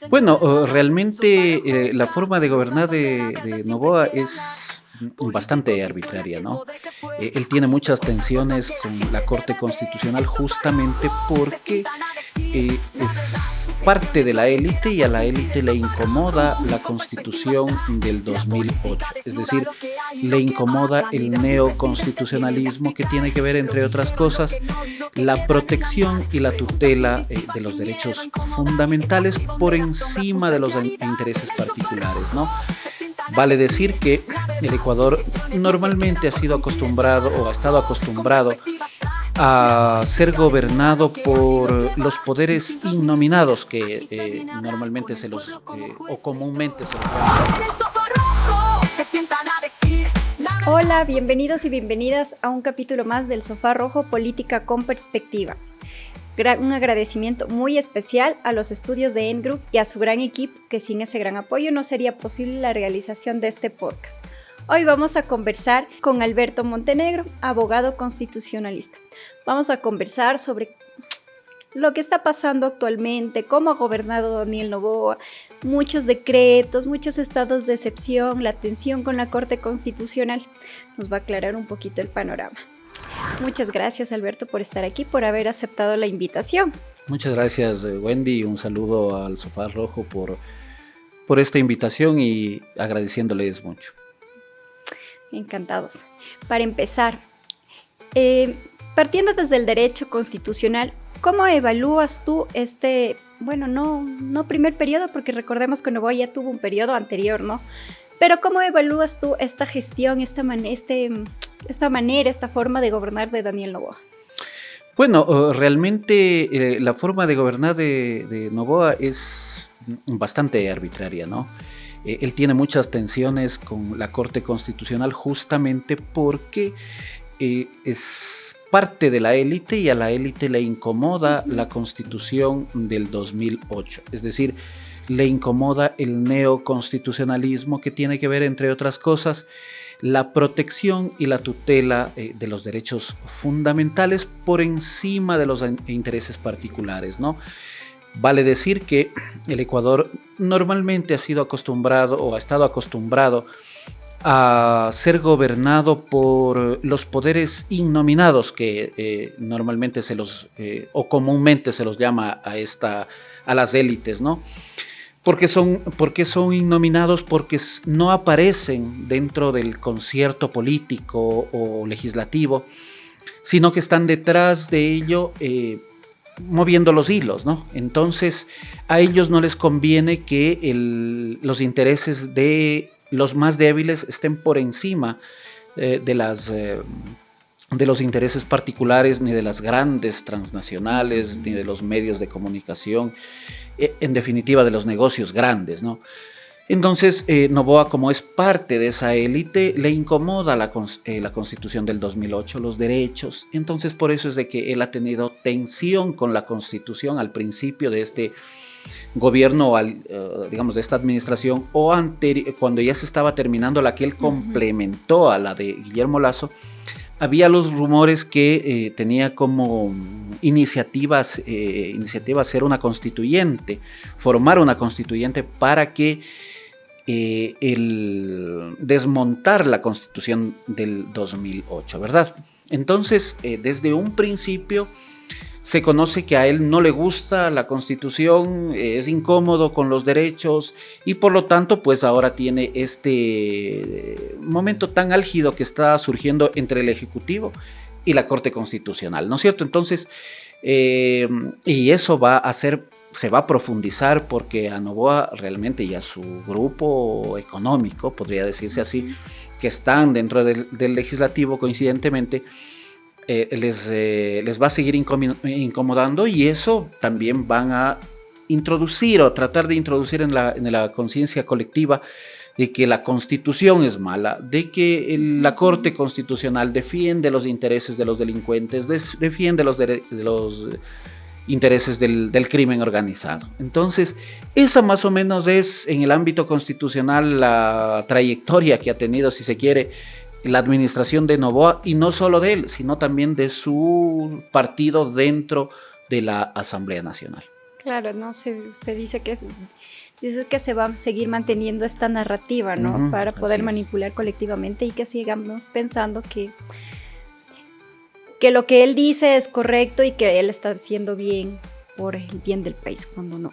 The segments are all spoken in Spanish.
Bueno, realmente la forma de gobernar de Noboa es bastante arbitraria, ¿no? Él tiene muchas tensiones con la Corte Constitucional justamente porque es parte de la élite y a la élite le incomoda la Constitución del 2008. Es decir, le incomoda el neoconstitucionalismo que tiene que ver, entre otras cosas, la protección y la tutela de los derechos fundamentales por encima de los intereses particulares, ¿no? Vale decir que el Ecuador normalmente ha sido acostumbrado o ha estado acostumbrado a ser gobernado por los poderes innominados que normalmente o comúnmente se los llama. Hola, bienvenidos y bienvenidas a un capítulo más del Sofá Rojo Política con Perspectiva. Un agradecimiento muy especial a los estudios de N-Group y a su gran equipo, que sin ese gran apoyo no sería posible la realización de este podcast. Hoy vamos a conversar con Alberto Montenegro, abogado constitucionalista. Vamos a conversar sobre lo que está pasando actualmente, cómo ha gobernado Daniel Noboa, muchos decretos, muchos estados de excepción, la tensión con la Corte Constitucional. Nos va a aclarar un poquito el panorama. Muchas gracias, Alberto, por estar aquí, por haber aceptado la invitación. Muchas gracias, Wendy. Un saludo al Sofá Rojo por esta invitación y agradeciéndoles mucho. Encantados. Para empezar, partiendo desde el derecho constitucional, ¿cómo evalúas tú no primer periodo, porque recordemos que Noboa ya tuvo un periodo anterior, ¿no? Pero ¿cómo evalúas tú esta gestión, esta manera, esta forma de gobernar de Daniel Noboa? Bueno, realmente la forma de gobernar de Noboa es bastante arbitraria, ¿no? Él tiene muchas tensiones con la Corte Constitucional justamente porque es parte de la élite y a la élite le incomoda la Constitución del 2008. Es decir, le incomoda el neoconstitucionalismo que tiene que ver, entre otras cosas, la protección y la tutela de los derechos fundamentales por encima de los intereses particulares, ¿no? Vale decir que el Ecuador normalmente ha sido acostumbrado o ha estado acostumbrado a ser gobernado por los poderes innominados que normalmente o comúnmente se los llama a las élites, ¿no? ¿Por qué son innominados? Porque no aparecen dentro del concierto político o legislativo, sino que están detrás de ello moviendo los hilos, ¿no? Entonces, a ellos no les conviene que los intereses de los más débiles estén por encima de los intereses particulares, ni de las grandes transnacionales, ni de los medios de comunicación, en definitiva de los negocios grandes, ¿no? Entonces, Noboa, como es parte de esa élite, le incomoda la Constitución del 2008, los derechos. Entonces, por eso es de que él ha tenido tensión con la Constitución al principio de este gobierno, digamos, de esta administración, o cuando ya se estaba terminando la que él complementó a la de Guillermo Lasso. Había los rumores que tenía como iniciativa ser una constituyente, formar una constituyente para que desmontar la Constitución del 2008, ¿verdad? Entonces, desde un principio se conoce que a él no le gusta la Constitución, es incómodo con los derechos y por lo tanto pues ahora tiene este momento tan álgido que está surgiendo entre el Ejecutivo y la Corte Constitucional, ¿no es cierto? Entonces, y eso se va a profundizar porque a Noboa realmente y a su grupo económico, podría decirse así, que están dentro del legislativo coincidentemente, les va a seguir incomodando y eso también van a introducir o tratar de introducir en la conciencia colectiva de que la Constitución es mala, de que la Corte Constitucional defiende los intereses de los delincuentes, defiende los intereses del crimen organizado. Entonces, esa más o menos es en el ámbito constitucional la trayectoria que ha tenido, si se quiere, la administración de Noboa, y no solo de él, sino también de su partido dentro de la Asamblea Nacional. Claro, no sé, usted dice que se va a seguir manteniendo esta narrativa, ¿no? Para poder manipular colectivamente y que sigamos pensando que lo que él dice es correcto y que él está haciendo bien por el bien del país, cuando no.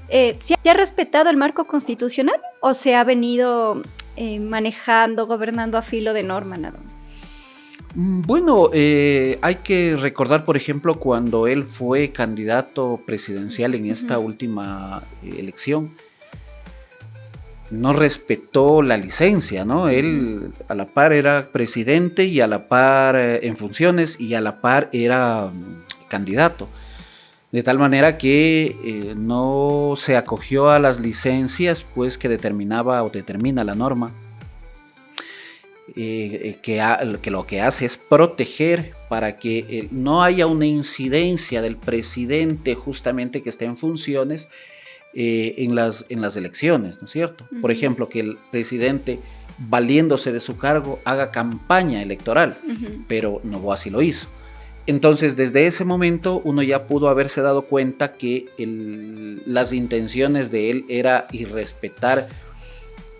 ¿Se ha respetado el marco constitucional o se ha venido manejando, gobernando a filo de norma nada más? Bueno, hay que recordar, por ejemplo, cuando él fue candidato presidencial en esta última elección, no respetó la licencia, ¿no? Él a la par era presidente y a la par en funciones y a la par era candidato. De tal manera que no se acogió a las licencias pues que determinaba o determina la norma. Que lo que hace es proteger para que no haya una incidencia del presidente justamente que esté en funciones en las elecciones, ¿no es cierto? Por ejemplo, que el presidente, valiéndose de su cargo, haga campaña electoral, pero Noboa así lo hizo. Entonces, desde ese momento, uno ya pudo haberse dado cuenta que las intenciones de él era irrespetar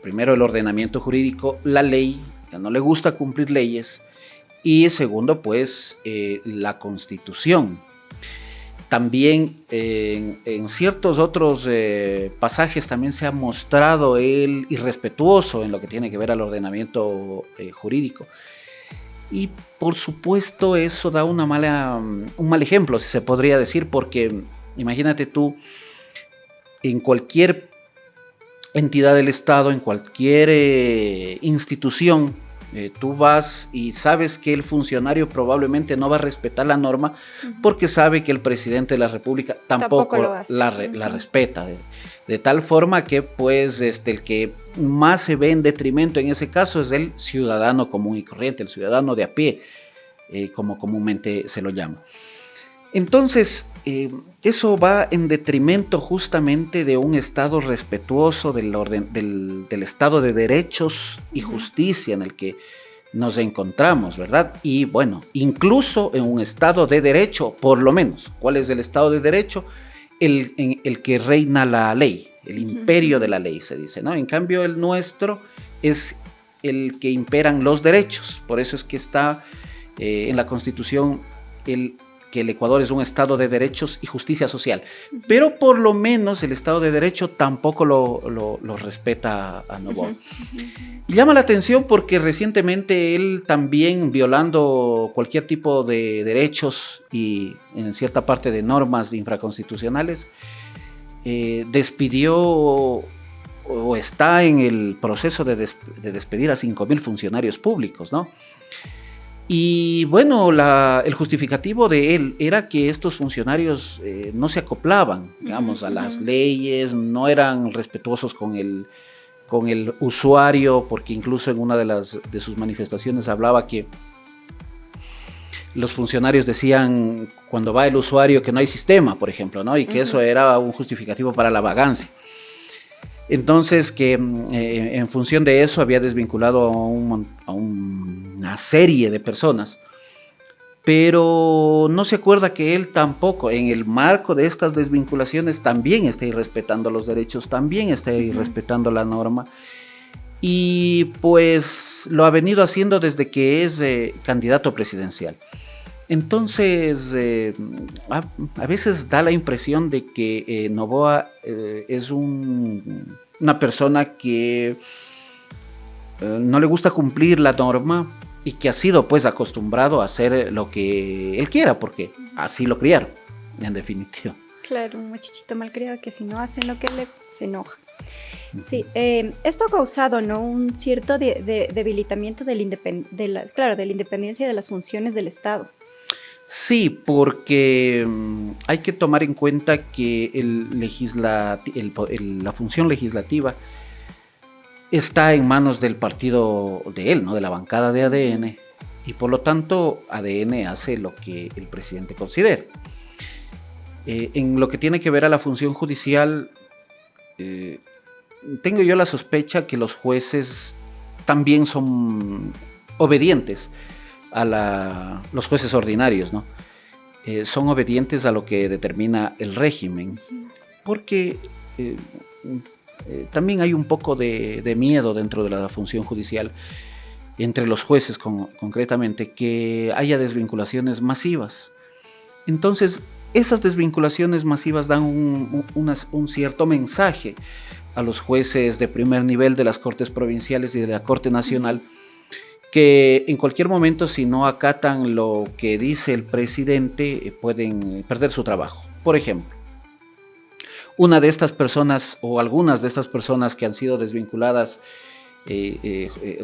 primero el ordenamiento jurídico, la ley, que no le gusta cumplir leyes, y segundo, pues, la Constitución. También en ciertos otros pasajes también se ha mostrado él irrespetuoso en lo que tiene que ver al ordenamiento jurídico. Y por supuesto eso da un mal ejemplo, si se podría decir, porque imagínate tú, en cualquier entidad del Estado, en cualquier institución, tú vas y sabes que el funcionario probablemente no va a respetar la norma porque sabe que el presidente de la República tampoco la respeta. De tal forma que pues el que más se ve en detrimento en ese caso es el ciudadano común y corriente, el ciudadano de a pie, como comúnmente se lo llama. Entonces, eso va en detrimento justamente de un Estado respetuoso del Estado de derechos y justicia en el que nos encontramos, ¿verdad? Y bueno, incluso en un Estado de derecho, por lo menos. ¿Cuál es el Estado de derecho? El que reina la ley, el imperio de la ley, se dice, ¿no? En cambio, el nuestro es el que imperan los derechos. Por eso es que está en la Constitución que el Ecuador es un Estado de derechos y justicia social. Pero por lo menos el Estado de Derecho tampoco lo respeta a Noboa. Y llama la atención porque recientemente él también, violando cualquier tipo de derechos y en cierta parte de normas infraconstitucionales, despidió o está en el proceso de despedir a 5,000 funcionarios públicos, ¿no? Y bueno, el justificativo de él era que estos funcionarios no se acoplaban, digamos, a las leyes, no eran respetuosos con el usuario, porque incluso en una de sus manifestaciones hablaba que los funcionarios decían cuando va el usuario que no hay sistema, por ejemplo, ¿no? Y que eso era un justificativo para la vagancia. Entonces, que en función de eso había desvinculado a una serie de personas, pero no se acuerda que él tampoco, en el marco de estas desvinculaciones, también está irrespetando los derechos, también está irrespetando la norma, y pues lo ha venido haciendo desde que es candidato presidencial. Entonces, a veces da la impresión de que Noboa es una persona que no le gusta cumplir la norma y que ha sido pues acostumbrado a hacer lo que él quiera, porque así lo criaron, en definitiva. Claro, un muchachito malcriado que si no hacen lo que le se enoja. Sí, esto ha causado, ¿no?, un cierto debilitamiento de la independencia de las funciones del Estado. Sí, porque hay que tomar en cuenta que la función legislativa está en manos del partido de él, ¿no?, de la bancada de ADN, y por lo tanto ADN hace lo que el presidente considera. En lo que tiene que ver a la función judicial, tengo yo la sospecha que los jueces también son obedientes a los jueces ordinarios, ¿no? son obedientes a lo que determina el régimen, porque también hay un poco de miedo dentro de la función judicial, entre los jueces concretamente, que haya desvinculaciones masivas. Entonces, esas desvinculaciones masivas dan un cierto mensaje a los jueces de primer nivel de las Cortes Provinciales y de la Corte Nacional, que en cualquier momento, si no acatan lo que dice el presidente, pueden perder su trabajo. Por ejemplo, una de estas personas o algunas de estas personas que han sido desvinculadas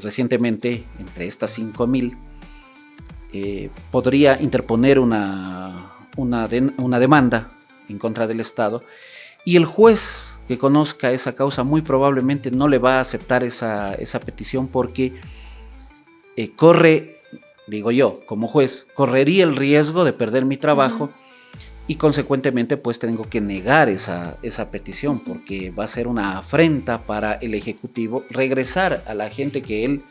recientemente, entre estas 5,000, podría interponer una demanda en contra del Estado, y el juez que conozca esa causa muy probablemente no le va a aceptar esa petición, porque digo yo, como juez, correría el riesgo de perder mi trabajo, y consecuentemente pues tengo que negar esa petición, porque va a ser una afrenta para el Ejecutivo regresar a la gente que él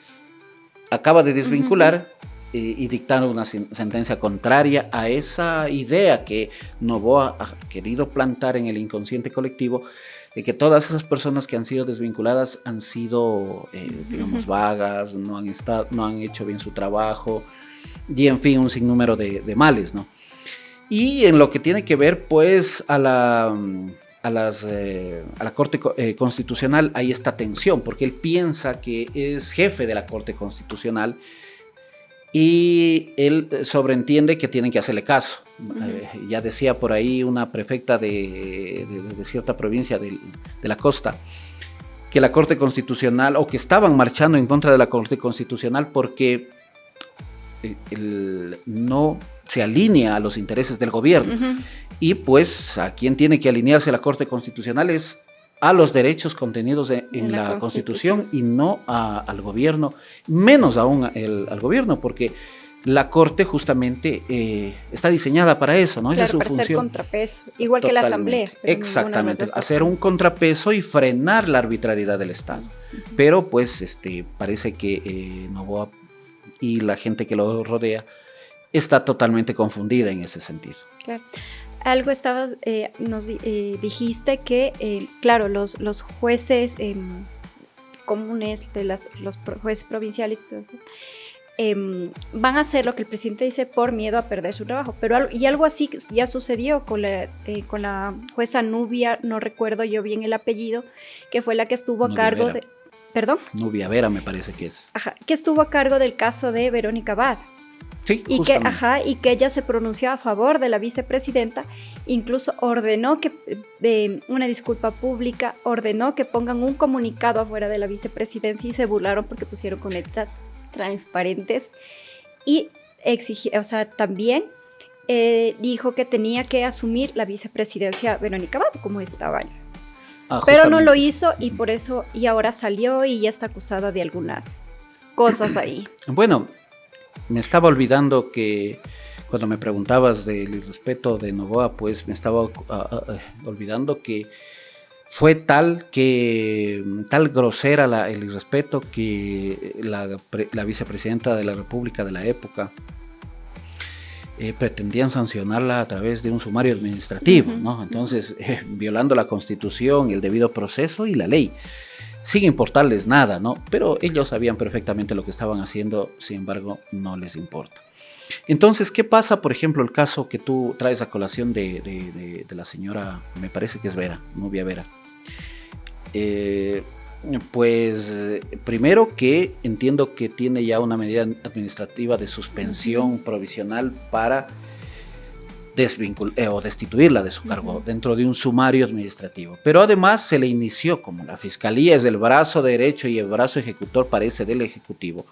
acaba de desvincular y dictar una sentencia contraria a esa idea que Noboa ha querido plantar en el inconsciente colectivo, de que todas esas personas que han sido desvinculadas han sido, digamos, vagas, no han hecho bien su trabajo, y en fin, un sinnúmero de males, ¿no? Y en lo que tiene que ver, pues, a la Corte Constitucional, hay esta tensión, porque él piensa que es jefe de la Corte Constitucional y él sobreentiende que tienen que hacerle caso. Ya decía por ahí una prefecta de cierta provincia de la costa, que la Corte Constitucional, o que estaban marchando en contra de la Corte Constitucional porque no se alinea a los intereses del gobierno. Y pues a quien tiene que alinearse la Corte Constitucional es a los derechos contenidos en la Constitución, y no al gobierno, menos aún al gobierno, porque la Corte justamente está diseñada para eso, ¿no? Claro, esa es su para función. ser contrapeso, igual que la Asamblea. Exactamente, hacer un contrapeso y frenar la arbitrariedad del Estado. Pero pues parece que Noboa y la gente que lo rodea está totalmente confundida en ese sentido. Claro. Algo nos dijiste que, claro, los jueces comunes, los jueces provinciales, van a hacer lo que el presidente dice por miedo a perder su trabajo. Pero algo así ya sucedió con la jueza Nubia, no recuerdo yo bien el apellido, que fue la que estuvo a cargo de... ¿Perdón? Nubia Vera me parece que es. Ajá, que estuvo a cargo del caso de Verónica Abad. Sí, y que ella se pronunció a favor de la vicepresidenta, incluso ordenó una disculpa pública, ordenó que pongan un comunicado afuera de la vicepresidencia, y se burlaron porque pusieron con letras transparentes, y también dijo que tenía que asumir la vicepresidencia Verónica Abad como estaba. Pero no lo hizo, y por eso, y ahora salió y ya está acusada de algunas cosas ahí. Bueno, me estaba olvidando que cuando me preguntabas del irrespeto de Noboa, pues me estaba olvidando que fue tal grosera el irrespeto, que la vicepresidenta de la República de la época pretendían sancionarla a través de un sumario administrativo, ¿no? Entonces, violando la Constitución, el debido proceso y la ley, sin importarles nada, ¿no? Pero ellos sabían perfectamente lo que estaban haciendo, sin embargo, no les importa. Entonces, ¿qué pasa, por ejemplo, el caso que tú traes a colación de la señora, me parece que es Nubia Vera? Pues, primero que entiendo que tiene ya una medida administrativa de suspensión provisional para destituirla de su cargo dentro de un sumario administrativo. Pero además se le inició, como la Fiscalía es el brazo derecho y el brazo ejecutor parece del Ejecutivo,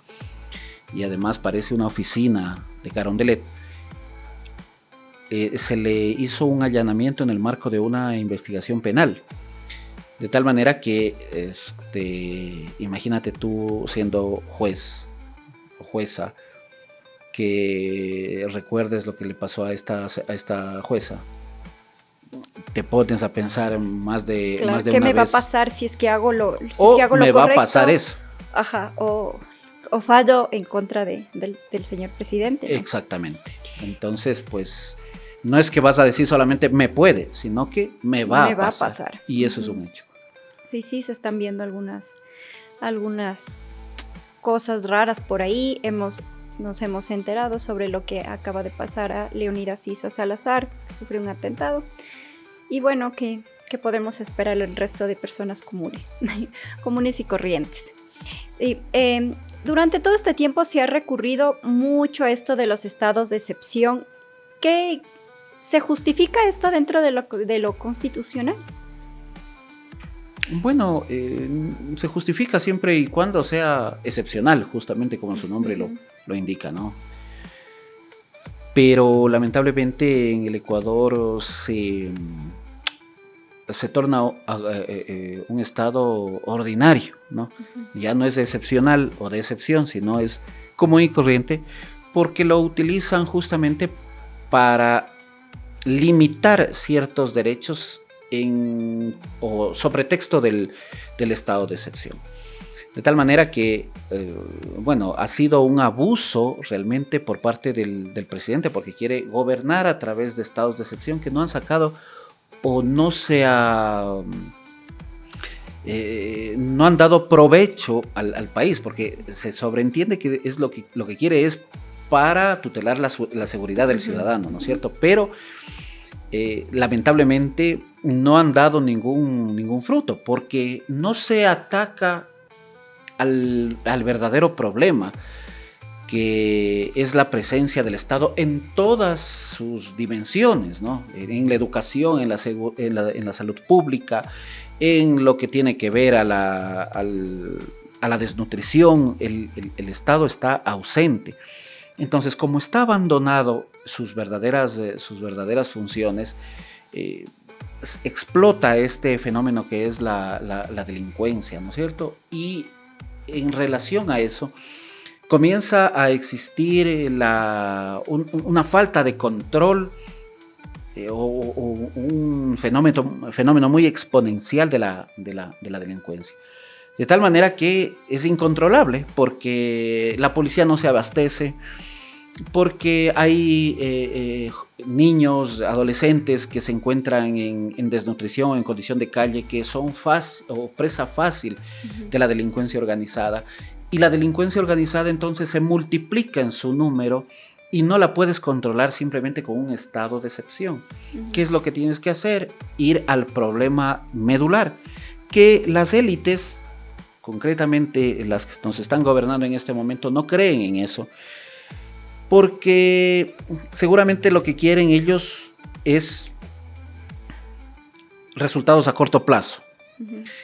y además parece una oficina de Carondelet, se le hizo un allanamiento en el marco de una investigación penal. De tal manera que, imagínate tú siendo juez o jueza, que recuerdes lo que le pasó a esta jueza. Te pones a pensar más de claro, una vez. ¿qué me va a pasar si es que hago lo me va a pasar eso. Ajá, o fallo en contra del señor presidente, ¿no? Exactamente. Entonces, pues, no es que vas a decir solamente me puede, sino que me va a pasar. Y eso es un hecho. Sí, se están viendo algunas cosas raras por ahí. Nos hemos enterado sobre lo que acaba de pasar a Leonidas Issa Salazar, que sufrió un atentado. Y bueno, ¿qué podemos esperar el resto de personas comunes, comunes y corrientes? Durante todo este tiempo se ha recurrido mucho a esto de los estados de excepción. ¿Qué se justifica esto dentro de lo constitucional? Bueno, se justifica siempre y cuando sea excepcional, justamente como su nombre lo indica, ¿no? Pero lamentablemente en el Ecuador se torna un estado ordinario, ¿no? Ya no es excepcional o de excepción, sino es común y corriente, porque lo utilizan justamente para limitar ciertos derechos o sobre texto del estado de excepción. De tal manera que, ha sido un abuso realmente por parte del presidente, porque quiere gobernar a través de estados de excepción que no han sacado o no han dado provecho al país, porque se sobreentiende que es lo que quiere es para tutelar la seguridad del ciudadano, ¿no es cierto? Pero lamentablemente no han dado ningún fruto, porque no se ataca al verdadero problema, que es la presencia del Estado en todas sus dimensiones, ¿no? En la educación, en la salud pública, en lo que tiene que ver a la desnutrición. El Estado está ausente. Entonces, como está abandonado sus verdaderas funciones, explota este fenómeno que es la delincuencia, ¿no es cierto? Y en relación a eso, comienza a existir una falta de control o un fenómeno muy exponencial de la delincuencia. De tal manera que es incontrolable, porque la policía no se abastece, porque hay niños, adolescentes que se encuentran en desnutrición, en condición de calle, que son presa fácil de la delincuencia organizada. Y la delincuencia organizada entonces se multiplica en su número y no la puedes controlar simplemente con un estado de excepción. ¿Qué es lo que tienes que hacer? Ir al problema medular, que las élites, concretamente las que nos están gobernando en este momento, no creen en eso, porque seguramente lo que quieren ellos es resultados a corto plazo.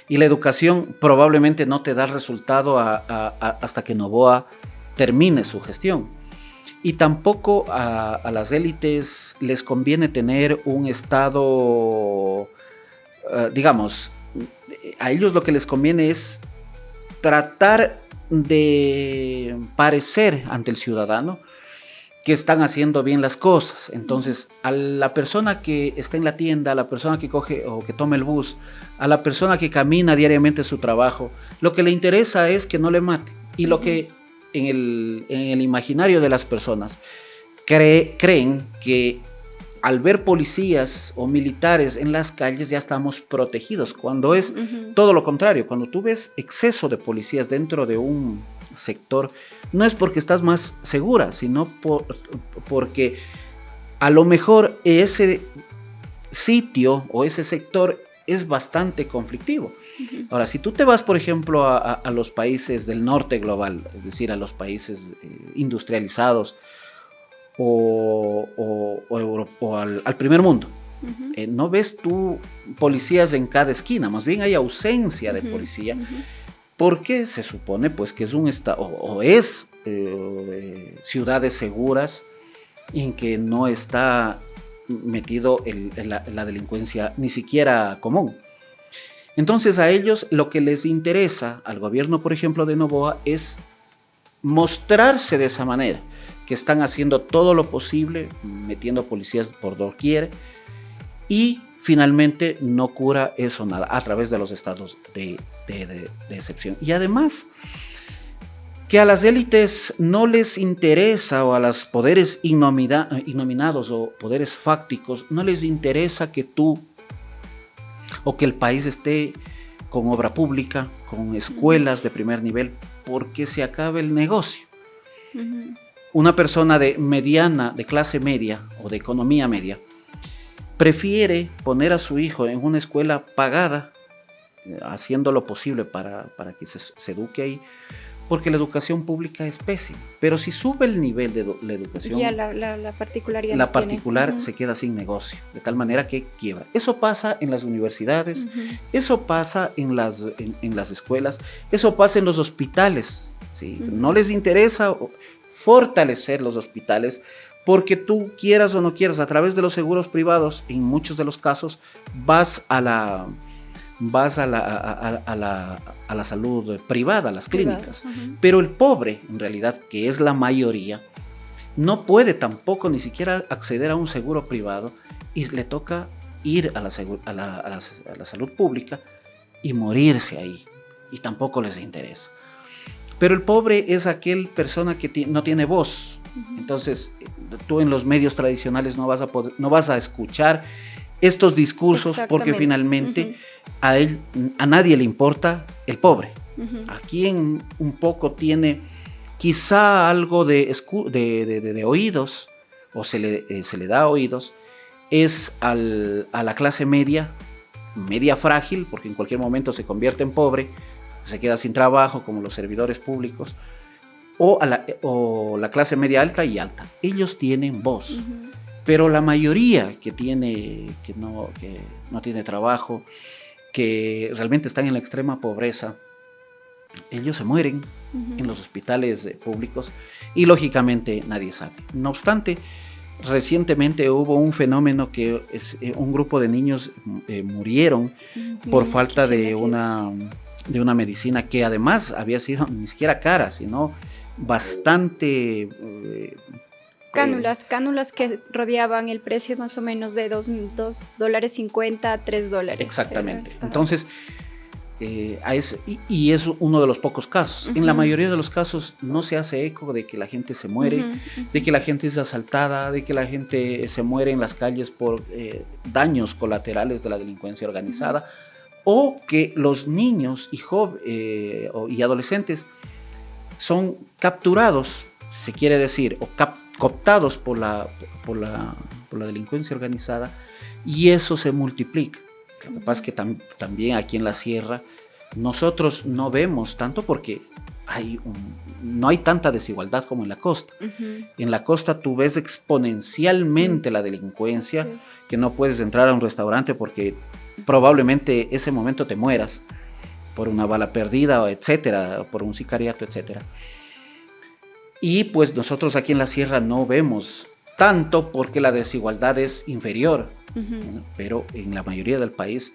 Y la educación probablemente no te da resultado hasta que Noboa termine su gestión. Y tampoco a las élites les conviene tener un Estado, a ellos lo que les conviene es tratar de parecer ante el ciudadano que están haciendo bien las cosas. Entonces, a la persona que está en la tienda, a la persona que coge o que toma el bus, a la persona que camina diariamente a su trabajo, lo que le interesa es que no le maten. Y lo que en el imaginario de las personas creen que al ver policías o militares en las calles ya estamos protegidos, cuando es todo lo contrario. Cuando tú ves exceso de policías dentro de un sector, no es porque estás más segura, sino porque a lo mejor ese sitio o ese sector es bastante conflictivo. Ahora, si tú te vas, por ejemplo, a los países del norte global, es decir, a los países industrializados o al primer mundo, no ves tú policías en cada esquina, más bien hay ausencia de policía, porque se supone pues que es un estado o es ciudades seguras en que no está metido la delincuencia ni siquiera común. Entonces a ellos lo que les interesa, al gobierno por ejemplo de Noboa, es mostrarse de esa manera, que están haciendo todo lo posible, metiendo policías por doquier, y finalmente no cura eso nada a través de los estados de excepción. Y además que a las élites no les interesa, o a los poderes innominados o poderes fácticos, no les interesa que tú o que el país esté con obra pública, con escuelas de primer nivel, porque se acabe el negocio. Una persona de clase media o de economía media, prefiere poner a su hijo en una escuela pagada, haciendo lo posible para que se eduque ahí, porque la educación pública es pésima. Pero si sube el nivel de la educación, ya la particularidad la particular se queda sin negocio, de tal manera que quiebra. Eso pasa en las universidades, eso pasa en las escuelas, eso pasa en los hospitales, ¿sí? No les interesa fortalecer los hospitales, porque tú, quieras o no quieras, a través de los seguros privados, en muchos de los casos, vas a la salud privada, a las clínicas. Pero el pobre, en realidad, que es la mayoría, no puede tampoco ni siquiera acceder a un seguro privado, y le toca ir a la salud pública y morirse ahí, y tampoco les interesa. Pero el pobre es aquel persona que no tiene voz. Entonces, tú en los medios tradicionales no vas a escuchar estos discursos, porque finalmente a nadie le importa el pobre. Aquí un poco tiene quizá algo de oídos, o se le da oídos, es a la clase media frágil, porque en cualquier momento se convierte en pobre, se queda sin trabajo, como los servidores públicos, o la clase media alta y alta. Ellos tienen voz. Pero la mayoría que no tiene trabajo, que realmente están en la extrema pobreza, ellos se mueren en los hospitales públicos, y lógicamente nadie sabe. No obstante, recientemente hubo un fenómeno que un grupo de niños murieron por falta de una medicina que además había sido ni siquiera cara, sino bastante... Cánulas que rodeaban el precio más o menos de $2.50 a $3. Exactamente. Entonces, y es uno de los pocos casos. En la mayoría de los casos no se hace eco de que la gente se muere, de que la gente es asaltada, de que la gente se muere en las calles por daños colaterales de la delincuencia organizada, o que los niños y adolescentes son capturados, se quiere decir, o cooptados por la delincuencia organizada, y eso se multiplica. Lo que pasa es que también aquí en la sierra nosotros no vemos tanto, porque no hay tanta desigualdad como en la costa. En la costa tú ves exponencialmente la delincuencia, que no puedes entrar a un restaurante porque probablemente ese momento te mueras por una bala perdida, etcétera, por un sicariato, etcétera. Y pues nosotros aquí en la sierra no vemos tanto, porque la desigualdad es inferior, ¿no? Pero en la mayoría del país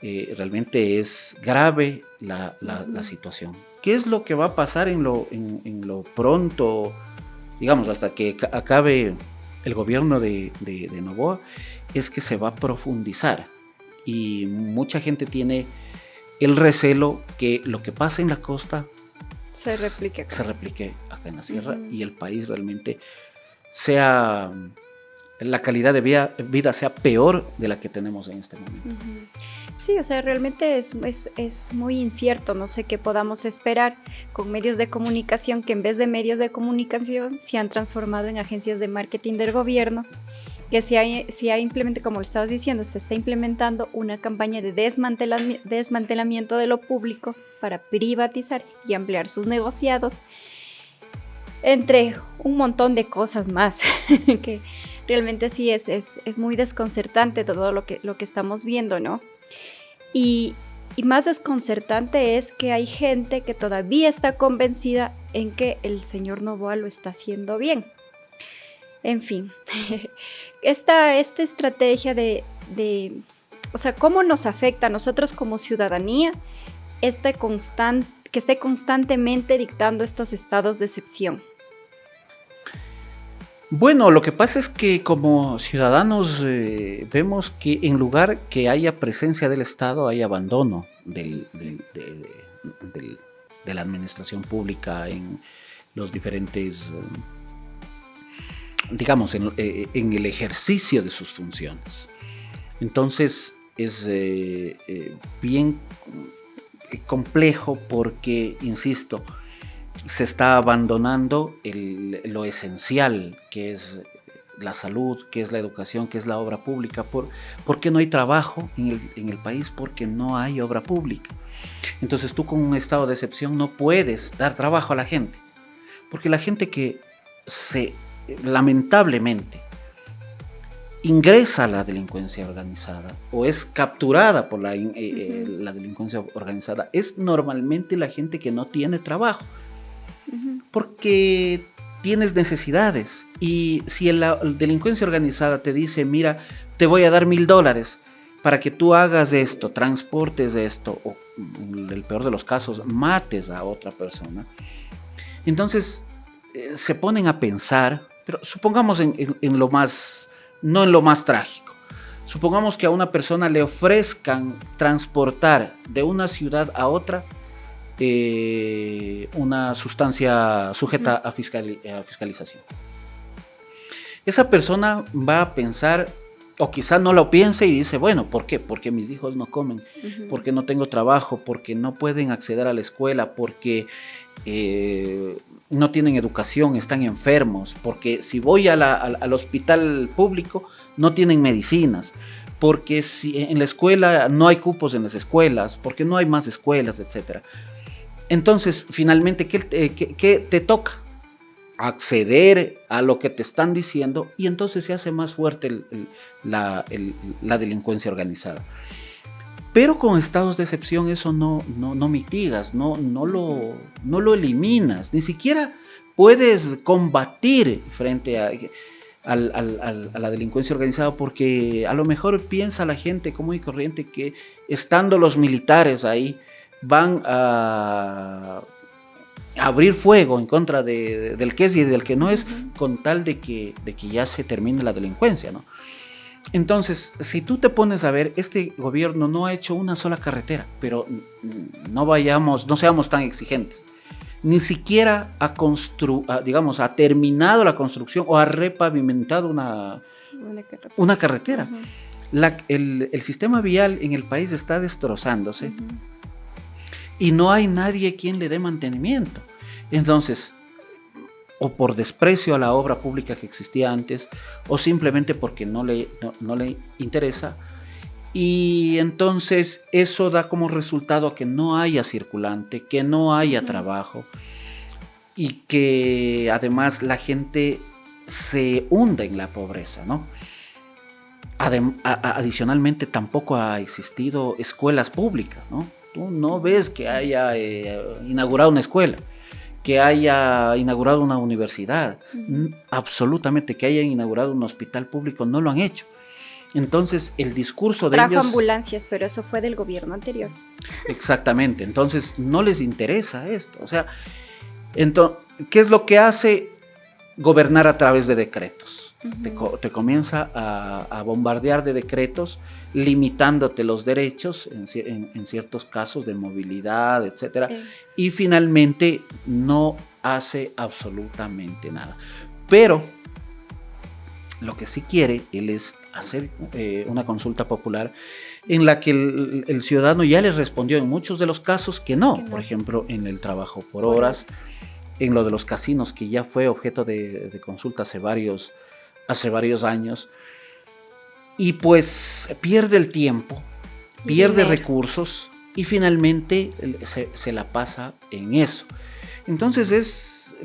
realmente es grave la situación. ¿Qué es lo que va a pasar en lo pronto, digamos, hasta que acabe el gobierno de Noboa? Es que se va a profundizar, y mucha gente tiene el recelo que lo que pasa en la costa se replique acá en la sierra, y el país realmente la calidad de vida sea peor de la que tenemos en este momento. Sí, o sea, realmente es muy incierto, no sé qué podamos esperar con medios de comunicación que en vez de medios de comunicación se han transformado en agencias de marketing del gobierno, que se ha implementado, como le estabas diciendo, se está implementando una campaña de desmantelamiento de lo público para privatizar y ampliar sus negociados, entre un montón de cosas más, que realmente sí es muy desconcertante todo lo que estamos viendo, ¿no? Y más desconcertante es que hay gente que todavía está convencida en que el señor Noboa lo está haciendo bien. En fin, esta estrategia de, o sea, cómo nos afecta a nosotros como ciudadanía que esté constantemente dictando estos estados de excepción. Bueno, lo que pasa es que como ciudadanos vemos que en lugar que haya presencia del Estado, hay abandono de la administración pública en los diferentes, digamos, en el ejercicio de sus funciones. Entonces es bien complejo porque, insisto, se está abandonando lo esencial, que es la salud, que es la educación, que es la obra pública. ¿Por qué no hay trabajo en el país? Porque no hay obra pública. Entonces tú, con un estado de excepción, no puedes dar trabajo a la gente, porque la gente que lamentablemente ingresa a la delincuencia organizada o es capturada por la delincuencia organizada es normalmente la gente que no tiene trabajo, porque tienes necesidades. Y si la delincuencia organizada te dice, mira, te voy a dar $1,000 para que tú hagas esto, transportes esto, o en el peor de los casos, mates a otra persona, entonces se ponen a pensar, pero supongamos en lo más, no en lo más trágico, supongamos que a una persona le ofrezcan transportar de una ciudad a otra una sustancia sujeta a fiscalización. Esa persona va a pensar, o quizá no lo piense y dice, bueno, ¿por qué? Porque mis hijos no comen, porque no tengo trabajo, porque no pueden acceder a la escuela, porque no tienen educación, están enfermos, porque si voy al hospital público no tienen medicinas, porque si en la escuela no hay cupos en las escuelas, porque no hay más escuelas, etc. Entonces, finalmente, ¿qué te toca? Acceder a lo que te están diciendo, y entonces se hace más fuerte la delincuencia organizada. Pero con estados de excepción eso no mitigas, no lo eliminas, ni siquiera puedes combatir frente a la delincuencia organizada, porque a lo mejor piensa la gente común y corriente que estando los militares ahí van a abrir fuego en contra del que es y del que no es, con tal de que ya se termine la delincuencia, ¿no? Entonces, si tú te pones a ver, este gobierno no ha hecho una sola carretera, pero no seamos tan exigentes. Ni siquiera ha terminado la construcción o ha repavimentado una carretera. El sistema vial en el país está destrozándose. Y no hay nadie quien le dé mantenimiento. Entonces, o por desprecio a la obra pública que existía antes, o simplemente porque no le interesa, y entonces eso da como resultado que no haya circulante, que no haya trabajo, y que además la gente se hunda en la pobreza, ¿no? Adicionalmente, tampoco ha existido escuelas públicas, ¿no? Tú no ves que haya inaugurado una escuela, que haya inaugurado una universidad, absolutamente, que hayan inaugurado un hospital público, no lo han hecho. Entonces, el discurso de ellos... Trajo ambulancias, pero eso fue del gobierno anterior. Exactamente, entonces no les interesa esto. O sea, ¿qué es lo que hace gobernar a través de decretos? Te comienza a bombardear de decretos, limitándote los derechos en ciertos casos de movilidad, etc. Y finalmente no hace absolutamente nada. Pero lo que sí quiere él es hacer una consulta popular en la que el ciudadano ya le respondió en muchos de los casos que no. Por ejemplo, en el trabajo por horas, en lo de los casinos, que ya fue objeto de consulta hace varios años, y pues pierde el tiempo, pierde recursos y finalmente se la pasa en eso. Entonces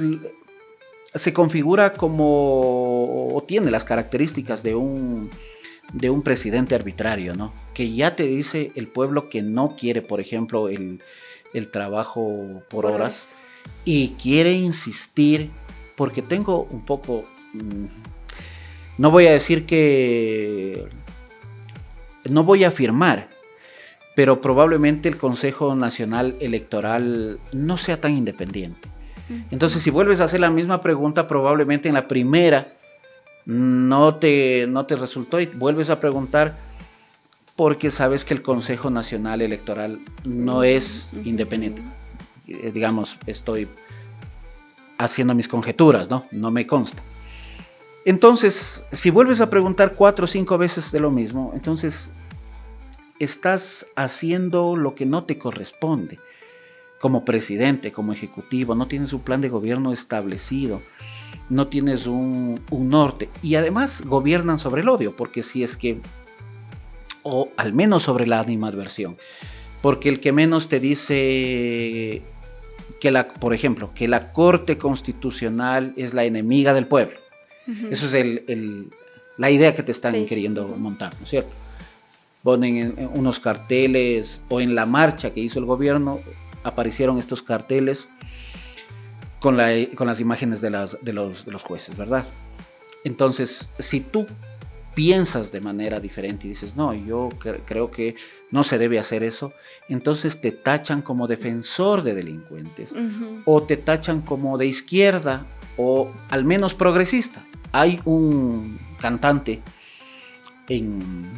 se configura como, o tiene las características de un presidente arbitrario, ¿no? Que ya te dice el pueblo que no quiere, por ejemplo, el trabajo por horas, y quiere insistir, porque tengo un poco... No voy a decir que... No voy a afirmar, pero probablemente el Consejo Nacional Electoral no sea tan independiente. Entonces, si vuelves a hacer la misma pregunta, probablemente en la primera no te resultó, y vuelves a preguntar porque sabes que el Consejo Nacional Electoral no es independiente. digamos, estoy haciendo mis conjeturas, ¿no? No me consta. Entonces, si vuelves a preguntar 4 o 5 veces de lo mismo, entonces estás haciendo lo que no te corresponde. Como presidente, como ejecutivo, no tienes un plan de gobierno establecido, no tienes un norte, y además gobiernan sobre el odio, porque si es que, o al menos sobre la animadversión, porque el que menos te dice por ejemplo, que la Corte Constitucional es la enemiga del pueblo. Eso es la idea que te están queriendo montar, ¿no es cierto? Ponen en unos carteles, o en la marcha que hizo el gobierno, aparecieron estos carteles con las imágenes de los jueces, ¿verdad? Entonces, si tú piensas de manera diferente y dices, no, yo creo que no se debe hacer eso, entonces te tachan como defensor de delincuentes, o te tachan como de izquierda, o al menos progresista. Hay un cantante en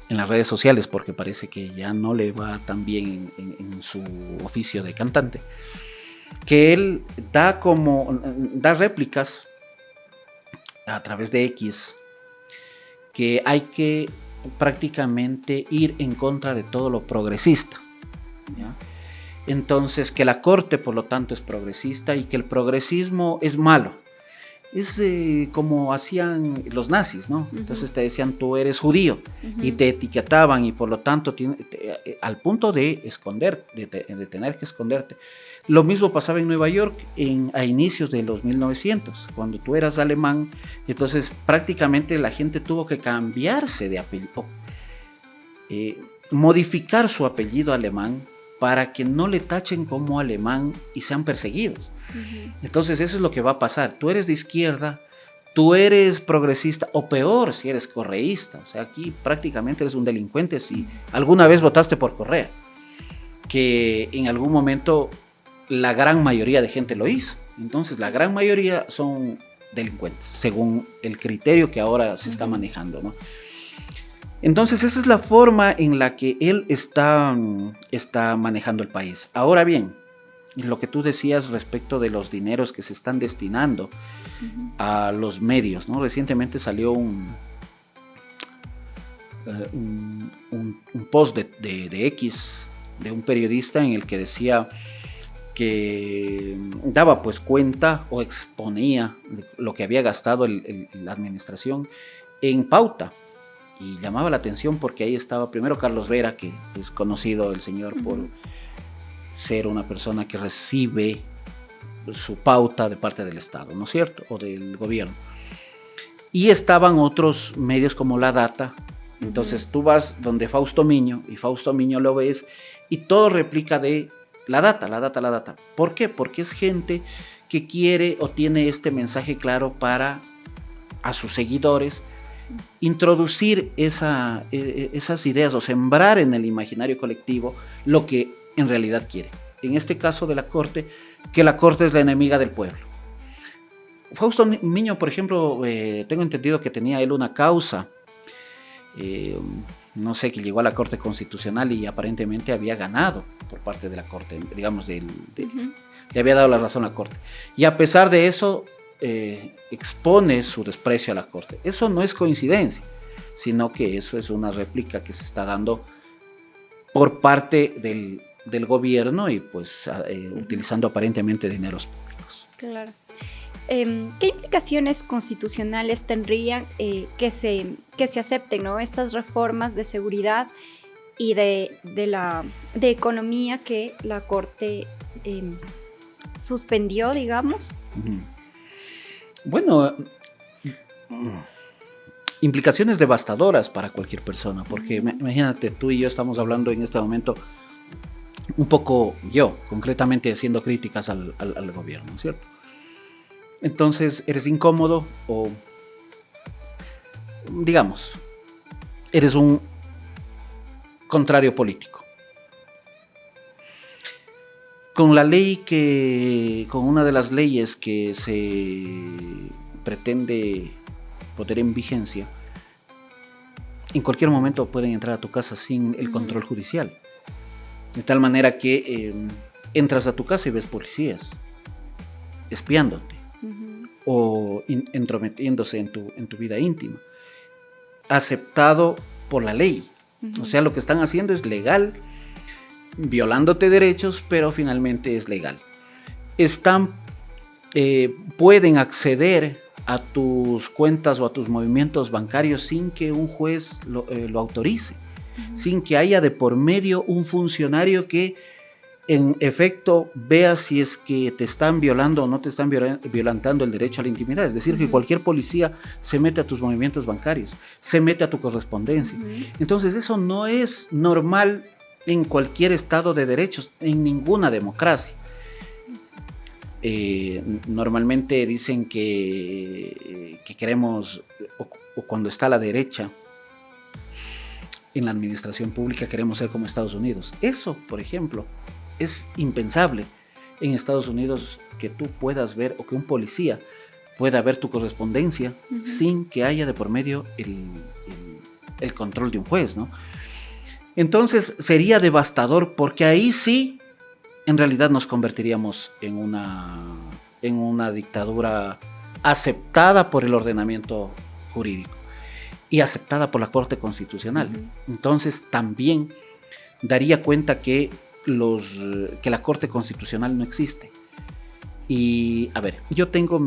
las redes sociales, porque parece que ya no le va tan bien en su oficio de cantante, que él da réplicas a través de X, que hay que prácticamente ir en contra de todo lo progresista, ¿ya? Entonces, que la Corte, por lo tanto, es progresista, y que el progresismo es malo. Es como hacían los nazis, ¿no? Entonces te decían, tú eres judío, y te etiquetaban, y por lo tanto, al punto de esconder, de tener que esconderte. Lo mismo pasaba en Nueva York a inicios de los 1900, cuando tú eras alemán, entonces prácticamente la gente tuvo que cambiarse de apellido, modificar su apellido alemán para que no le tachen como alemán y sean perseguidos. Entonces eso es lo que va a pasar. Tú eres de izquierda, tú eres progresista, o peor si eres correísta. O sea, aquí prácticamente eres un delincuente si alguna vez votaste por Correa, que en algún momento la gran mayoría de gente lo hizo. Entonces la gran mayoría son delincuentes, según el criterio que ahora se está manejando, ¿no? Entonces esa es la forma en la que él está manejando el país. Ahora bien, lo que tú decías respecto de los dineros que se están destinando a los medios, ¿no? Recientemente salió un post de X, de un periodista, en el que decía que daba pues cuenta o exponía lo que había gastado la administración en pauta. Y llamaba la atención porque ahí estaba primero Carlos Vera, que es conocido el señor por ser una persona que recibe su pauta de parte del Estado, ¿no es cierto? O del gobierno. Y estaban otros medios como La Data. Entonces tú vas donde Fausto Miño, y Fausto Miño lo ves, y todo replica de La Data, La Data, La Data. ¿Por qué? Porque es gente que quiere o tiene este mensaje claro para a sus seguidores introducir esas ideas, o sembrar en el imaginario colectivo lo que en realidad quiere. En este caso de la Corte, que la Corte es la enemiga del pueblo. Fausto Miño, por ejemplo, tengo entendido que tenía él una causa, no sé, que llegó a la Corte Constitucional y aparentemente había ganado por parte de la Corte, digamos, le había dado la razón a la Corte. Y a pesar de eso, expone su desprecio a la Corte. Eso no es coincidencia, sino que eso es una réplica que se está dando por parte del gobierno, y pues utilizando aparentemente dineros públicos. Claro. ¿Qué implicaciones constitucionales tendrían que se acepten, ¿no?, estas reformas de seguridad y de economía que la Corte suspendió, digamos? Bueno, implicaciones devastadoras para cualquier persona, porque imagínate, tú y yo estamos hablando en este momento, un poco yo, concretamente haciendo críticas al gobierno, ¿cierto? Entonces, eres incómodo, o digamos, eres un contrario político. Con una de las leyes que se pretende poner en vigencia, en cualquier momento pueden entrar a tu casa sin el control judicial. De tal manera que entras a tu casa y ves policías espiándote o entrometiéndose en tu vida íntima, aceptado por la ley. O sea, lo que están haciendo es legal, violándote derechos, pero finalmente es legal. Pueden acceder a tus cuentas o a tus movimientos bancarios sin que un juez lo autorice, sin que haya de por medio un funcionario que en efecto vea si es que te están violando o no te están violentando el derecho a la intimidad. Es decir, que cualquier policía se mete a tus movimientos bancarios, se mete a tu correspondencia. Entonces eso no es normal en cualquier estado de derechos, en ninguna democracia. Normalmente dicen que queremos, o cuando está la derecha en la administración pública, queremos ser como Estados Unidos. Eso, por ejemplo, es impensable en Estados Unidos, que tú puedas ver, o que un policía pueda ver tu correspondencia sin que haya de por medio el control de un juez, ¿no? Entonces sería devastador, porque ahí sí en realidad nos convertiríamos en una dictadura aceptada por el ordenamiento jurídico y aceptada por la Corte Constitucional. Entonces también daría cuenta que la Corte Constitucional no existe. Y a ver, yo tengo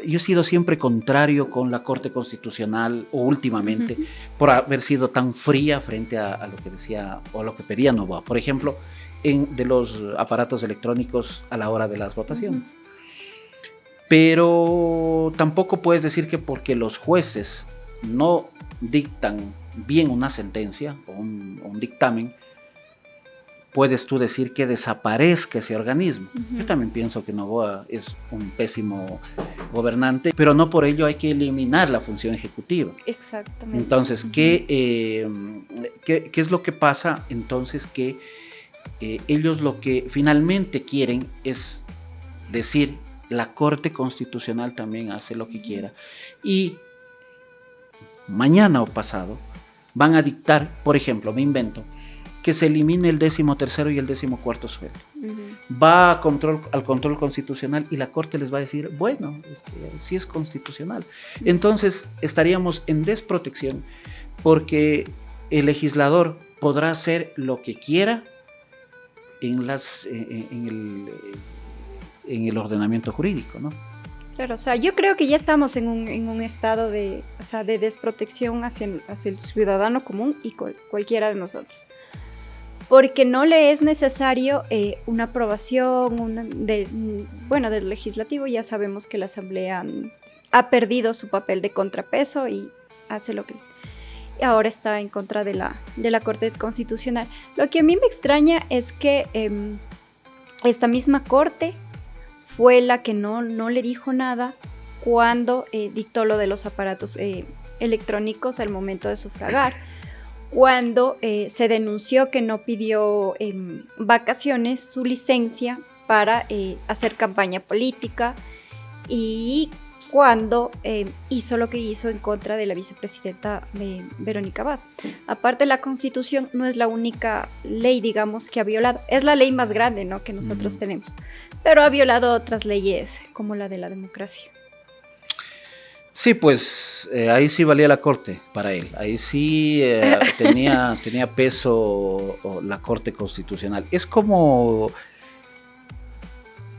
yo he sido siempre contrario con la Corte Constitucional, o últimamente, por haber sido tan fría frente a lo que decía o a lo que pedía Noboa, por ejemplo, de los aparatos electrónicos a la hora de las votaciones. Pero tampoco puedes decir que porque los jueces no dictan bien una sentencia o un dictamen, puedes tú decir que desaparezca ese organismo. Yo también pienso que Noboa es un pésimo gobernante, pero no por ello hay que eliminar la función ejecutiva. Exactamente. Entonces, ¿qué es lo que pasa? Entonces, que ellos lo que finalmente quieren es decir, la Corte Constitucional también hace lo que quiera. Y mañana o pasado van a dictar, por ejemplo, me invento, que se elimine el 13º y el 14º sueldo. Va al control constitucional y la Corte les va a decir, bueno, es que sí es constitucional. Entonces estaríamos en desprotección, porque el legislador podrá hacer lo que quiera en el ordenamiento jurídico, ¿no? Claro, o sea, yo creo que ya estamos en un estado de desprotección hacia el ciudadano común y cualquiera de nosotros. Porque no le es necesario una aprobación del legislativo. Ya sabemos que la Asamblea ha perdido su papel de contrapeso y hace lo que ahora está en contra de la Corte Constitucional. Lo que a mí me extraña es que esta misma Corte fue la que no le dijo nada cuando dictó lo de los aparatos electrónicos al momento de sufragar. Cuando se denunció que no pidió vacaciones, su licencia para hacer campaña política, y cuando hizo lo que hizo en contra de la vicepresidenta Verónica Abad. Aparte, la Constitución no es la única ley, digamos, que ha violado. Es la ley más grande, ¿no?, que nosotros tenemos, pero ha violado otras leyes como la de la democracia. Sí, pues ahí sí valía la Corte para él. Ahí sí tenía peso la Corte Constitucional. Es como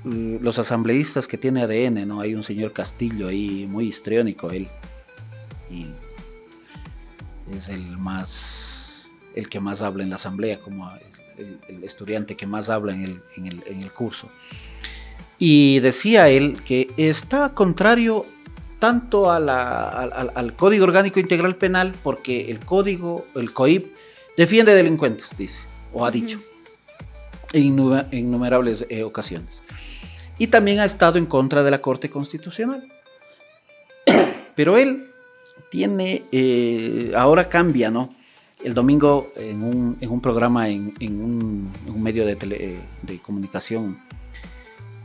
los asambleístas que tiene ADN, ¿no? Hay un señor Castillo ahí, muy histriónico él. Y es el que más habla en la asamblea, como el estudiante que más habla en el curso. Y decía él que está contrario tanto al Código Orgánico Integral Penal, porque el COIP, defiende delincuentes, dice, o ha dicho, en innumerables ocasiones. Y también ha estado en contra de la Corte Constitucional. Pero él ahora cambia, ¿no? El domingo en un programa, en un medio de comunicación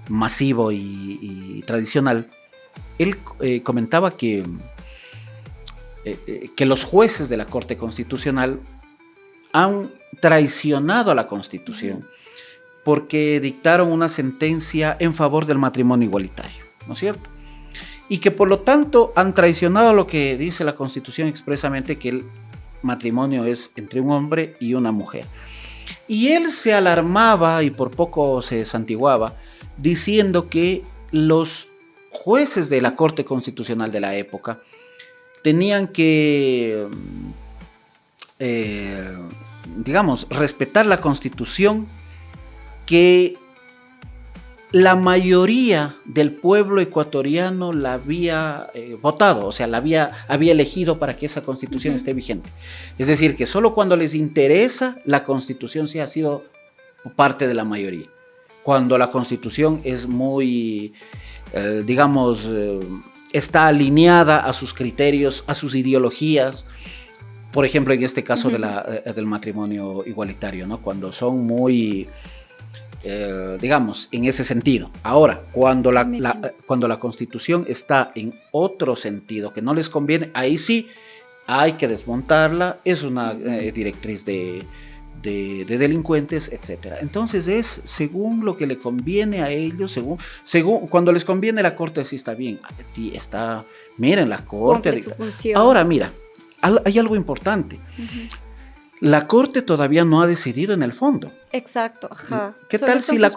masivo y tradicional, él comentaba que los jueces de la Corte Constitucional han traicionado a la Constitución, porque dictaron una sentencia en favor del matrimonio igualitario, ¿no es cierto? Y que por lo tanto han traicionado lo que dice la Constitución expresamente, que el matrimonio es entre un hombre y una mujer. Y él se alarmaba y por poco se santiguaba diciendo que los jueces de la Corte Constitucional de la época tenían que, digamos, respetar la Constitución que la mayoría del pueblo ecuatoriano la había votado, o sea, había elegido para que esa Constitución esté vigente. Es decir, que solo cuando les interesa la Constitución sí ha sido parte de la mayoría. Cuando la Constitución es muy, está alineada a sus criterios, a sus ideologías. Por ejemplo, en este caso del matrimonio igualitario, ¿no? Cuando son muy, en ese sentido. Ahora, cuando la Constitución está en otro sentido que no les conviene, ahí sí hay que desmontarla. Es una directriz de delincuentes, etcétera. Entonces es según lo que le conviene a ellos, según cuando les conviene la Corte sí está bien. Miren la Corte. Ahora mira, hay algo importante. La Corte todavía no ha decidido en el fondo. Exacto, ajá. ¿Qué tal si la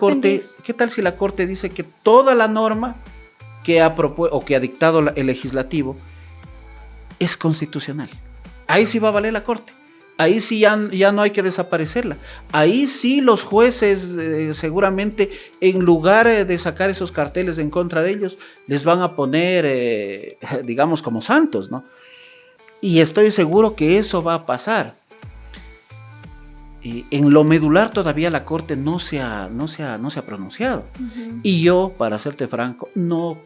Corte dice que toda la norma que ha propuesto o que ha dictado el legislativo es constitucional? Ahí sí va a valer la Corte. Ahí sí ya no hay que desaparecerla. Ahí sí los jueces seguramente, en lugar de sacar esos carteles en contra de ellos, les van a poner, digamos, como santos, ¿no? Y estoy seguro que eso va a pasar. En lo medular todavía la Corte no se ha pronunciado. Y yo, para serte franco, no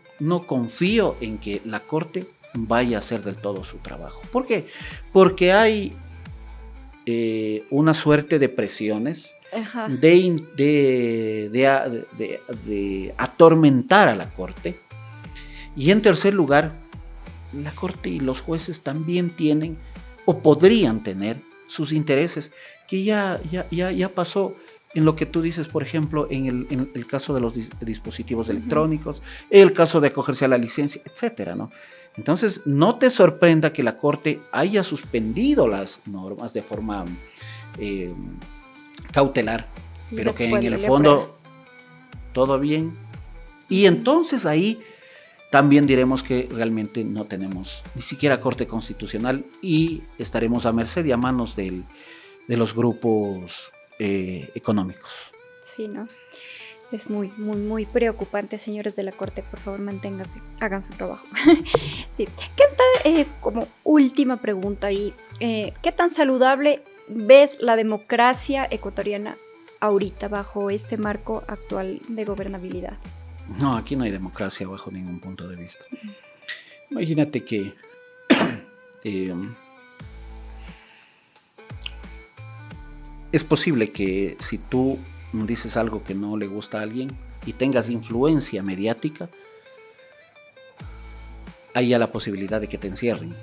confío en que la Corte vaya a hacer del todo su trabajo. ¿Por qué? Porque hay una suerte de presiones de atormentar a la Corte. Y en tercer lugar, la Corte y los jueces también tienen o podrían tener sus intereses, que ya pasó en lo que tú dices, por ejemplo, en el caso de los dispositivos electrónicos, el caso de acogerse a la licencia, etcétera, ¿no? Entonces, no te sorprenda que la Corte haya suspendido las normas de forma cautelar, pero que en el fondo todo bien. Y entonces ahí también diremos que realmente no tenemos ni siquiera Corte Constitucional y estaremos a merced y a manos de los grupos económicos. Sí, ¿no? Es muy, muy, muy preocupante, señores de la Corte. Por favor, manténganse, hagan su trabajo. Sí. ¿Qué tal, como última pregunta ahí, qué tan saludable ves la democracia ecuatoriana ahorita bajo este marco actual de gobernabilidad? No, aquí no hay democracia bajo ningún punto de vista. Imagínate que es posible que si tú dices algo que no le gusta a alguien y tengas influencia mediática, haya la posibilidad de que te encierren.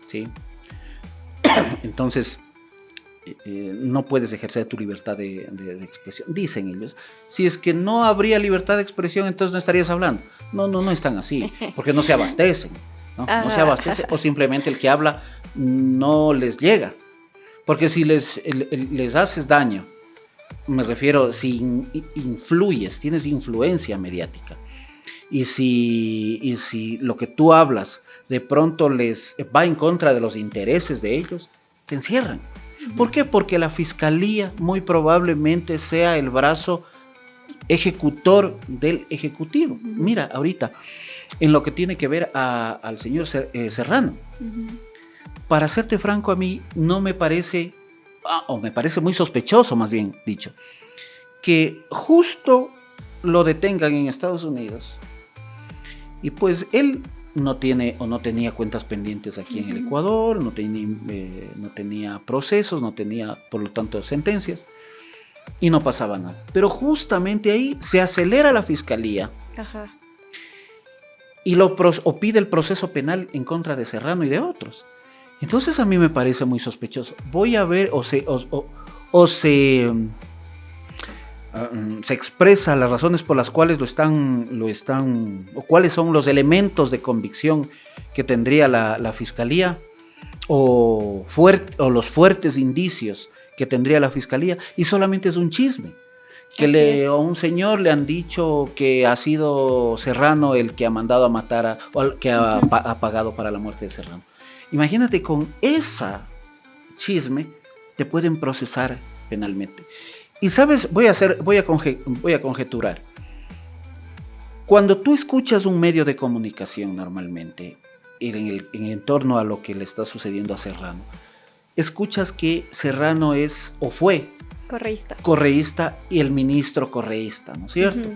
¿Sí? Entonces, no puedes ejercer tu libertad de expresión. Dicen ellos, si es que no habría libertad de expresión, entonces no estarías hablando. No están así, porque no se abastecen, ¿no? No se abastecen, o simplemente el que habla no les llega. Porque si les haces daño, me refiero, si influyes, tienes influencia mediática, y si lo que tú hablas de pronto les va en contra de los intereses de ellos, te encierran. ¿Por qué? Porque la fiscalía muy probablemente sea el brazo ejecutor del ejecutivo. Mira, ahorita, en lo que tiene que ver al señor Serrano, para serte franco, a mí no me parece, o me parece muy sospechoso, más bien dicho, que justo lo detengan en Estados Unidos y pues él no tiene o no tenía cuentas pendientes aquí en el Ecuador, no tenía procesos, no tenía por lo tanto sentencias y no pasaba nada. Pero justamente ahí se acelera la fiscalía y pide el proceso penal en contra de Serrano y de otros. Entonces a mí me parece muy sospechoso. Voy a ver se expresa las razones por las cuales o cuáles son los elementos de convicción que tendría la fiscalía, o los fuertes indicios que tendría la fiscalía, y solamente es un chisme. A un señor le han dicho que ha sido Serrano el que ha mandado a matar o el que ha pagado para la muerte de Serrano. Imagínate, con esa chisme te pueden procesar penalmente. Y sabes, voy a conjeturar. Cuando tú escuchas un medio de comunicación normalmente, en torno a lo que le está sucediendo a Serrano, escuchas que Serrano es o fue correísta y el ministro correísta, ¿no es cierto?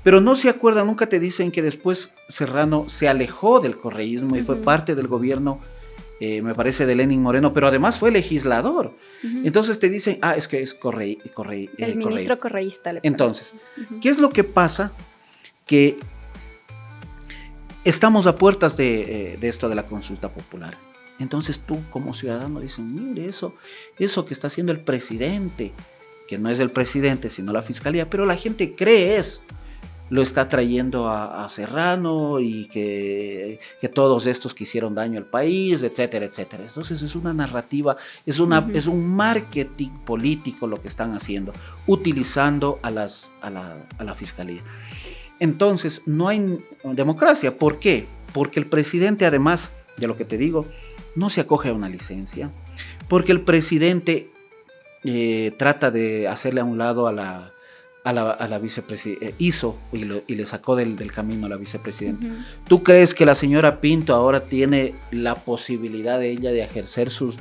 Pero no se acuerdan, nunca te dicen que después Serrano se alejó del correísmo y fue parte del gobierno, me parece, de Lenín Moreno, pero además fue legislador. Entonces te dicen, es que es el ministro correísta. Entonces, ¿qué es lo que pasa? Que estamos a puertas de esto de la consulta popular. Entonces tú, como ciudadano, dices, mire, eso que está haciendo el presidente, que no es el presidente, sino la fiscalía, pero la gente cree eso. Lo está trayendo a Serrano y que todos estos que hicieron daño al país, etcétera, etcétera. Entonces es una narrativa, es un marketing político lo que están haciendo, utilizando a la fiscalía. Entonces no hay democracia. ¿Por qué? Porque el presidente, además de lo que te digo, no se acoge a una licencia, porque el presidente trata de hacerle a un lado a la vicepresidenta, hizo y le sacó del camino a la vicepresidenta. ¿Tú crees que la señora Pinto ahora tiene la posibilidad de ella de ejercer sus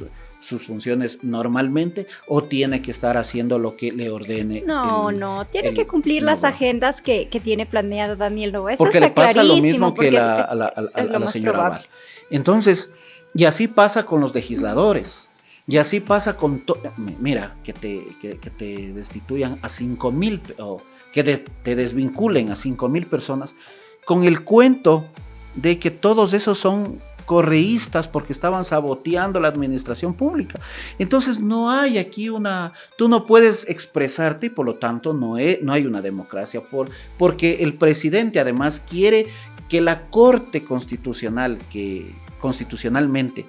funciones normalmente, o tiene que estar haciendo lo que le ordene? No, tiene que cumplir las agendas que tiene planeado Daniel Noboa. Eso porque está le pasa lo mismo que a la señora Aval. Entonces, y así pasa con los legisladores, y así pasa con mira, que te destituyan a 5,000, o que te desvinculen a 5,000 personas, con el cuento de que todos esos son correístas porque estaban saboteando la administración pública. Entonces no hay aquí tú no puedes expresarte, y por lo tanto no hay una democracia, porque el presidente además quiere que la Corte Constitucional, que constitucionalmente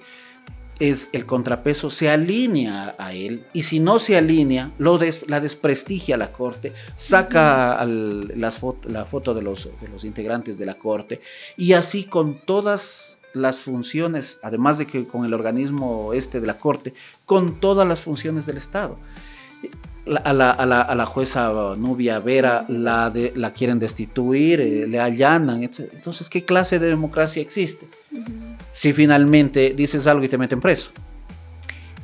es el contrapeso, se alinea a él, y si no se alinea, la desprestigia a la Corte, saca la foto de los integrantes de la Corte, y así con todas las funciones, además de que con el organismo de la Corte, con todas las funciones del Estado. A la jueza Nubia Vera la quieren destituir, le allanan, etc. Entonces, ¿qué clase de democracia existe? Si finalmente dices algo y te meten preso.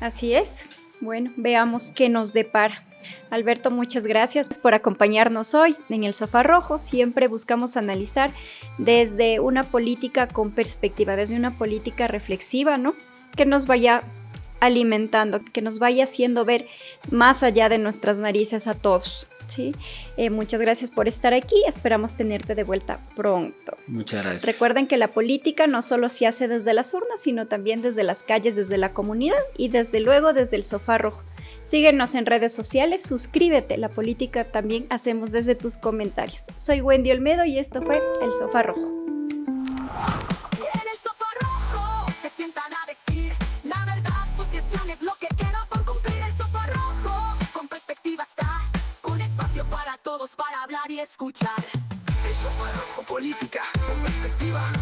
Así es. Bueno, veamos qué nos depara. Alberto, muchas gracias por acompañarnos hoy en El Sofá Rojo. Siempre buscamos analizar desde una política con perspectiva, desde una política reflexiva, ¿no? Que nos vaya alimentando, que nos vaya haciendo ver más allá de nuestras narices a todos, ¿sí? Muchas gracias por estar aquí. Esperamos tenerte de vuelta pronto. Muchas gracias. Recuerden que la política no solo se hace desde las urnas, sino también desde las calles, desde la comunidad y desde luego desde El Sofá Rojo. Síguenos en redes sociales, suscríbete. La política también hacemos desde tus comentarios. Soy Wendy Olmedo y esto fue El Sofá Rojo. En El Sofá Rojo se sientan a decir la verdad, sus gestiones, lo que queda por cumplir. El Sofá Rojo con perspectiva está, un espacio para todos para hablar y escuchar. El Sofá Rojo, política con perspectiva.